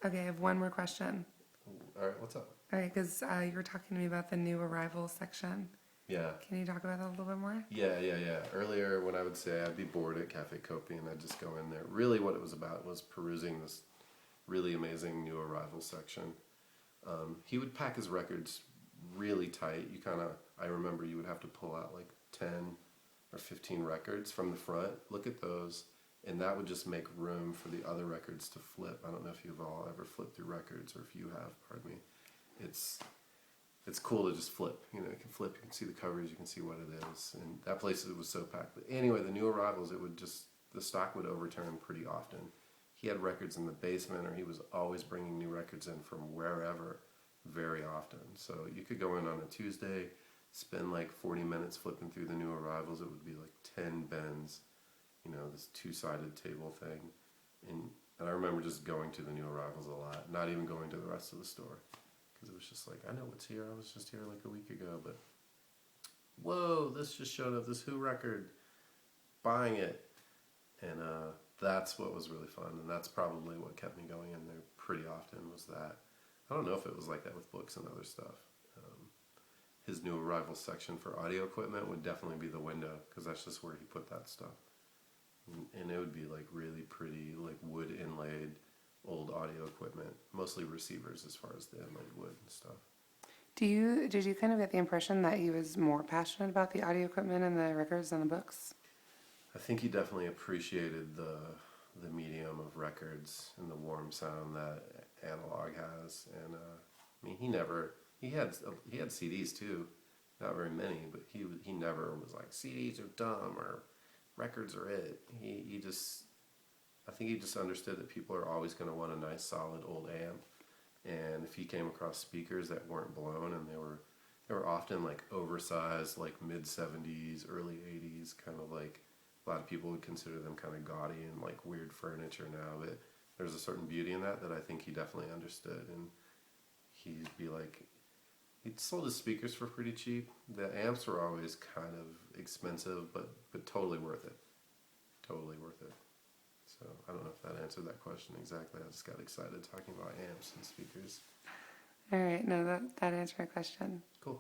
Okay, I have one more question. All right, what's up? All right, because you were talking to me about the new arrivals section. Yeah. Can you talk about that a little bit more? Yeah. Earlier, when I would say I'd be bored at Cafe Kopi and I'd just go in there, really what it was about was perusing this really amazing new arrival section. He would pack his records really tight. I remember you would have to pull out like 10 or 15 records from the front, look at those, and that would just make room for the other records to flip. I don't know if you've all ever flipped through records, or if you have, pardon me. It's it's cool to just flip. You know, you can flip, you can see the covers, you can see what it is. And that place was so packed. But anyway, the new arrivals, the stock would overturn pretty often. He had records in the basement, or he was always bringing new records in from wherever very often. So you could go in on a Tuesday, spend like 40 minutes flipping through the new arrivals. It would be like 10 bends, you know, this two-sided table thing. And I remember just going to the new arrivals a lot, not even going to the rest of the store. Because it was just like, I know what's here. I was just here like a week ago, but whoa, this just showed up, this Who record, buying it. And that's what was really fun, and that's probably what kept me going in there pretty often, was that. I don't know if it was like that with books and other stuff. His new arrival section for audio equipment would definitely be the window, because that's just where he put that stuff. And it would be like really pretty, like wood inlaid old audio equipment, mostly receivers as far as the inlaid wood and stuff. Did you kind of get the impression that he was more passionate about the audio equipment and the records than the books? I think he definitely appreciated the medium of records and the warm sound that analog has. And I mean, he had CDs too, not very many, but he never was like CDs are dumb or records are it. I think he just understood that people are always going to want a nice solid old amp, and if he came across speakers that weren't blown, and they were often like oversized, like mid 70s, early 80s, kind of like a lot of people would consider them kind of gaudy and like weird furniture now, but there's a certain beauty in that I think he definitely understood. And he'd be like, he sold his speakers for pretty cheap. The amps were always kind of expensive, but totally worth it. Totally worth it. So I don't know if that answered that question exactly. I just got excited talking about amps and speakers. All right, no, that answered my question. Cool.